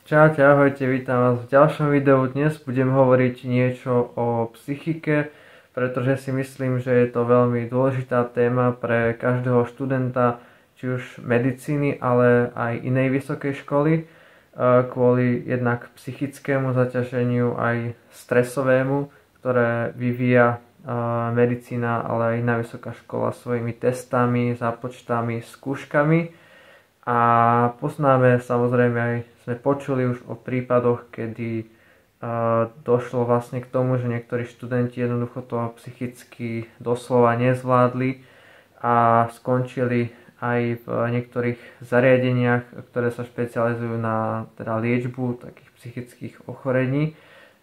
Čaute, ahojte, vítam vás v ďalšom videu. Dnes budem hovoriť niečo o psychike, pretože si myslím, že je to veľmi dôležitá téma pre každého študenta, či už medicíny, ale aj inej vysokej školy, kvôli jednak psychickému zaťaženiu aj stresovému, ktoré vyvíja medicína, ale aj iná vysoká škola svojimi testami, zápočtami, skúškami. A poznáme, samozrejme aj sme počuli už o prípadoch, kedy došlo vlastne k tomu, že niektorí študenti jednoducho to psychicky doslova nezvládli a skončili aj v niektorých zariadeniach, ktoré sa špecializujú na teda liečbu takých psychických ochorení.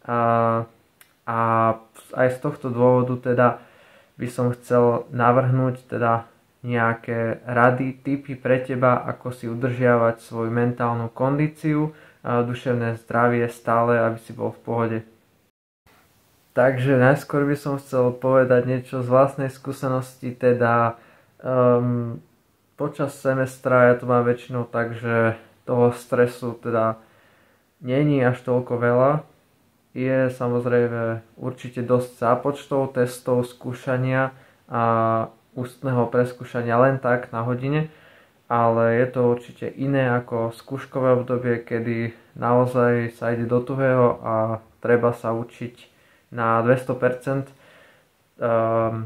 A aj z tohto dôvodu teda by som chcel navrhnúť teda nejaké rady, tipy pre teba, ako si udržiavať svoju mentálnu kondíciu a duševné zdravie stále, aby si bol v pohode. Takže najskôr by som chcel povedať niečo z vlastnej skúsenosti, teda počas semestra ja to mám väčšinou tak, že toho stresu teda není až toľko veľa. Je samozrejme určite dosť zápočtov, testov, skúšania a ústneho preskúšania len tak na hodine, ale je to určite iné ako skúškové obdobie, kedy naozaj sa ide do tuhého a treba sa učiť na 200%.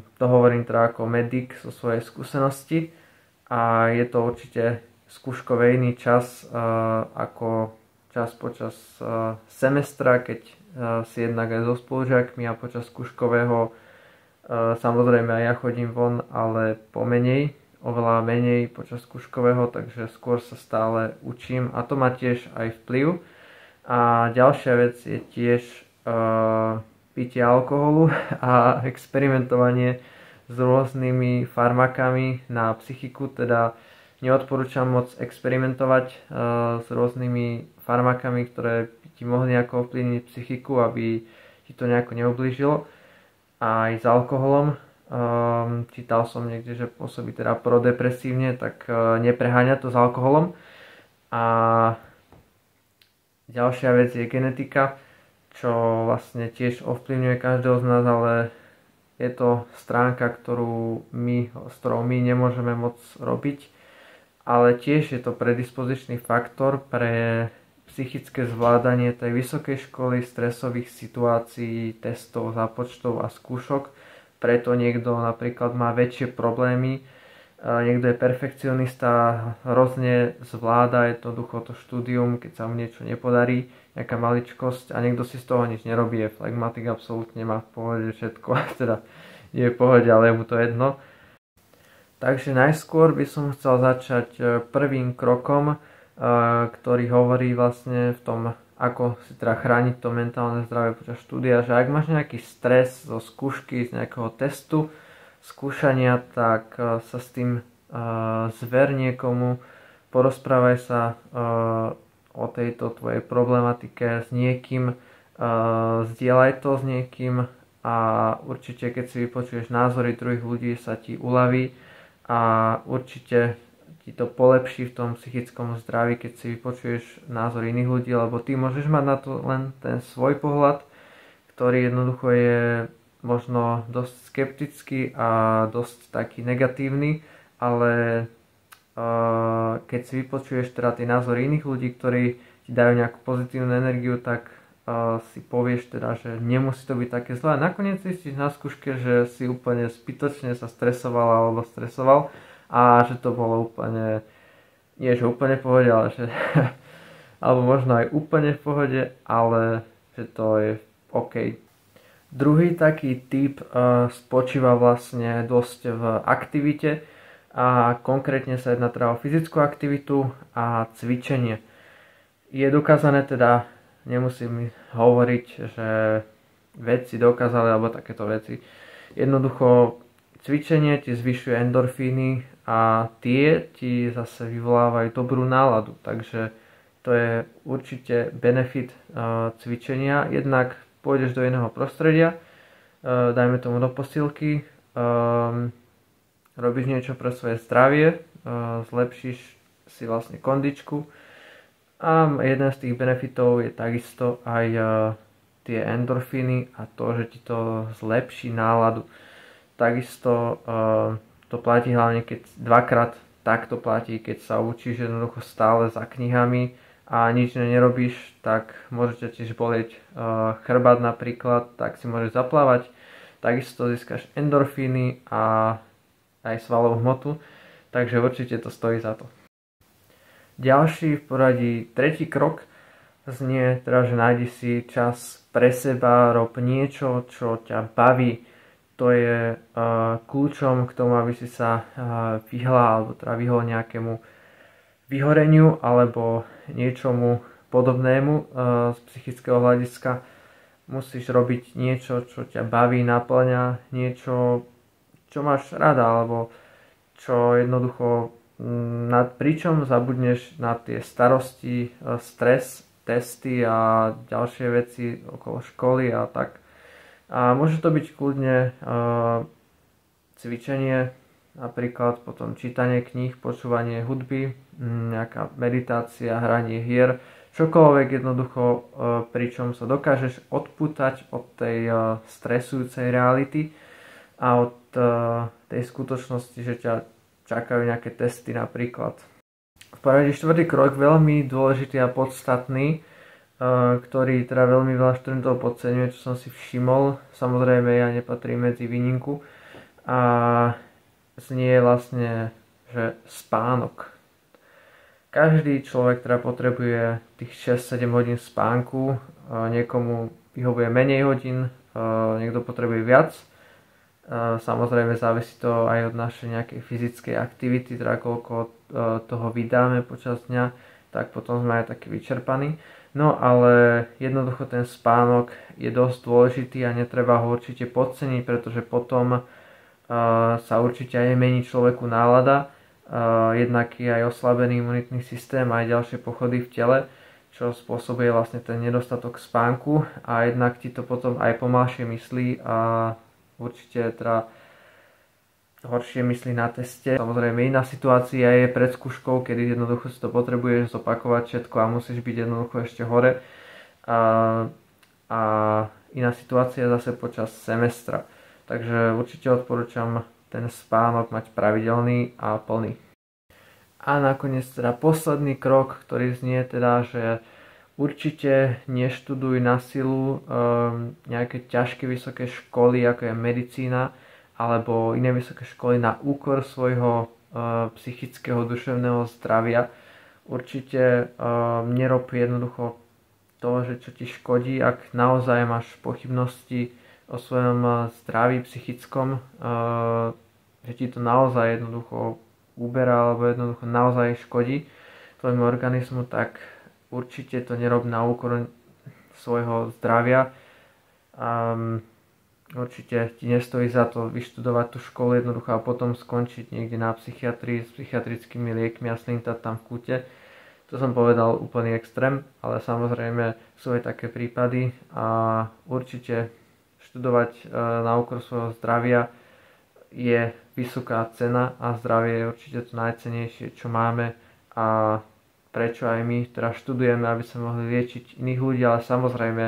To hovorím teda ako medic zo svojej skúsenosti a je to určite skúškové iný čas ako čas počas semestra, keď si jednak aj so spolužiakmi a počas skúškového samozrejme aj ja chodím von, ale pomenej, oveľa menej počas skúškového, takže skôr sa stále učím a to má tiež aj vplyv. A ďalšia vec je tiež pitie alkoholu a experimentovanie s rôznymi farmakami na psychiku, teda neodporúčam moc experimentovať s rôznymi farmakami, ktoré by ti mohli nejako ovplyvniť psychiku, aby ti to nejako neublížilo. A aj s alkoholom. Čítal som niekde, že pôsobí teda prodepresívne, tak nepreháňať to s alkoholom. A ďalšia vec je genetika, čo vlastne tiež ovplyvňuje každého z nás, ale je to stránka, s ktorou my nemôžeme moc robiť. Ale tiež je to predispozičný faktor pre psychické zvládanie tej vysokej školy, stresových situácií, testov, zápočtov a skúšok. Preto niekto napríklad má väčšie problémy, niekto je perfekcionista, hrozne zvláda jednoducho to štúdium, keď sa mu niečo nepodarí, nejaká maličkosť, a niekto si z toho nič nerobí, je flegmatik, absolútne má v pohode všetko, teda nie je v pohode, ale je mu to jedno. Takže najskôr by som chcel začať prvým krokom, ktorý hovorí vlastne v tom, ako si teda chrániť to mentálne zdravie počas štúdia, že ak máš nejaký stres zo skúšky, z nejakého testu, skúšania, tak sa s tým zver niekomu, porozprávaj sa o tejto tvojej problematike s niekým, zdieľaj to s niekým a určite keď si vypočuješ názory druhých ľudí, sa ti uľaví a určite to polepší v tom psychickom zdraví, keď si vypočuješ názor iných ľudí, lebo ty môžeš mať na to len ten svoj pohľad, ktorý jednoducho je možno dosť skeptický a dosť taký negatívny, ale keď si vypočuješ teda tie názory iných ľudí, ktorí ti dajú nejakú pozitívnu energiu, tak si povieš teda, že nemusí to byť také zlé. Nakoniec zistíš na skúške, že si úplne zbytočne sa stresoval alebo stresoval, a že to bolo úplne, nie že úplne v pohode, ale že alebo možno aj úplne v pohode, ale že to je OK. Druhý taký tip spočíva vlastne dosť v aktivite a konkrétne sa jedná teda o fyzickú aktivitu a cvičenie. Je dokázané teda, nemusím hovoriť, že vedci dokázali alebo takéto veci. Jednoducho cvičenie ti zvyšuje endorfíny a tie ti zase vyvolávajú dobrú náladu, takže to je určite benefit cvičenia. Jednak pôjdeš do iného prostredia, dajme tomu do posilky, robíš niečo pre svoje zdravie, zlepšíš si vlastne kondičku A jeden z tých benefitov je takisto aj tie endorfíny a to, že ti to zlepší náladu. Takisto to platí hlavne, keď dvakrát takto platí, keď sa učíš jednoducho stále za knihami a nič nerobíš, tak môžete tiež bolieť chrbát napríklad, tak si môžeš zaplávať. Takisto získaš endorfíny a aj svalovú hmotu, takže určite to stojí za to. Ďalší v poradí, tretí krok znie teda, že nájdi si čas pre seba, rob niečo, čo ťa baví. To je kľúčom k tomu, aby si sa vyhol nejakému vyhoreniu alebo niečomu podobnému z psychického hľadiska. Musíš robiť niečo, čo ťa baví, naplňa, niečo, čo máš rada, alebo čo jednoducho pričom zabudneš na tie starosti, stres, testy a ďalšie veci okolo školy a tak. A môže to byť kľudne cvičenie, napríklad potom čítanie kníh, počúvanie hudby, nejaká meditácia, hranie hier, čokoľvek jednoducho, pričom sa dokážeš odpútať od tej stresujúcej reality a od tej skutočnosti, že ťa čakajú nejaké testy napríklad. V poradí štvrtý krok, veľmi dôležitý a podstatný, ktorý teda veľmi veľa študentov podceňuje, čo som si všimol. Samozrejme ja nepatrím medzi výnimku. A znie vlastne, že spánok. Každý človek teda potrebuje tých 6-7 hodín spánku. Niekomu vyhovuje menej hodín, niekto potrebuje viac. Samozrejme závisí to aj od našej nejakej fyzickej aktivity, teda koľko toho vydáme počas dňa, tak potom sme aj takí vyčerpaní. No ale jednoducho ten spánok je dosť dôležitý a netreba ho určite podceniť, pretože potom sa určite aj mení človeku nálada, jednak je aj oslabený imunitný systém a aj ďalšie pochody v tele, čo spôsobuje vlastne ten nedostatok spánku a jednak ti to potom aj pomalšie myslí a určite teda horšie myslí na teste. Samozrejme iná situácia je pred skúškou, kedy jednoducho si to potrebuješ zopakovať všetko a musíš byť jednoducho ešte hore. A iná situácia zase počas semestra. Takže určite odporúčam ten spánok mať pravidelný a plný. A nakoniec teda posledný krok, ktorý znie teda, že určite neštuduj na silu nejaké ťažké vysoké školy, ako je medicína, alebo iné vysoké školy na úkor svojho psychického, duševného zdravia. Určite nerob jednoducho to, že čo ti škodí, ak naozaj máš pochybnosti o svojom zdraví psychickom, že ti to naozaj jednoducho uberá, alebo jednoducho naozaj škodí tvojmu organizmu, tak určite to nerob na úkor svojho zdravia. Určite ti nestojí za to vyštudovať tú školu jednoducho a potom skončiť niekde na psychiatrii s psychiatrickými liekmi a slintať tam v kúte. To som povedal úplný extrém, ale samozrejme sú aj také prípady a určite študovať na úkor svojho zdravia je vysoká cena a zdravie je určite to najcennejšie, čo máme a prečo aj my teda študujeme, aby sme mohli liečiť iných ľudí, ale samozrejme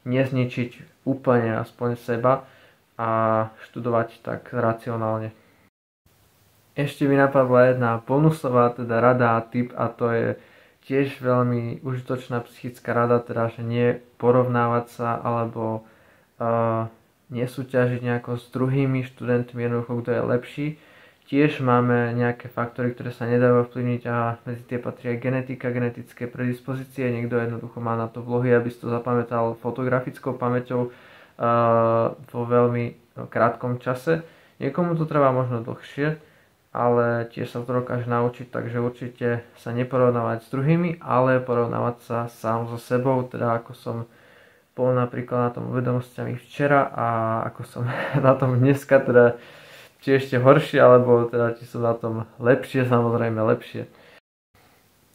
nezničiť úplne aspoň seba a študovať tak racionálne. Ešte mi napadla jedna bonusová teda rada a tip a to je tiež veľmi užitočná psychická rada, teda že nie porovnávať sa alebo nesúťažiť nejako s druhými študentmi, jednoducho kto je lepší. Tiež máme nejaké faktory, ktoré sa nedajú ovplyvniť a medzi tie patrí aj genetika, genetické predispozície. Niekto jednoducho má na to vlohy, aby si to zapamätal fotografickou pamäťou vo veľmi krátkom čase. Niekomu to trvá možno dlhšie, ale tiež sa to dokáže naučiť, takže určite sa neporovnávať s druhými, ale porovnávať sa sám so sebou, teda ako som bol napríklad na tom vedomosťami včera a ako som na tom dneska, teda či ešte horšie, alebo teda či som na tom lepšie, samozrejme lepšie.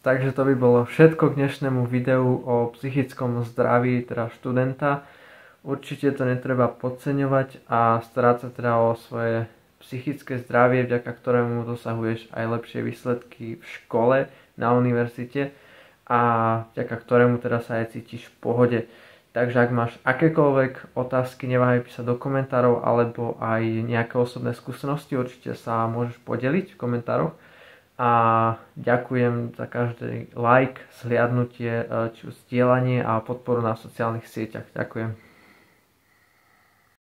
Takže to by bolo všetko k dnešnému videu o psychickom zdraví teda študenta. Určite to netreba podceňovať a starať sa teda o svoje psychické zdravie, vďaka ktorému dosahuješ aj lepšie výsledky v škole, na univerzite a vďaka ktorému teda sa aj cítiš v pohode. Takže ak máš akékoľvek otázky, neváhaj písať do komentárov alebo aj nejaké osobné skúsenosti, určite sa môžeš podeliť v komentároch. A ďakujem za každý like, zhliadnutie, či už zdieľanie a podporu na sociálnych sieťach. Ďakujem.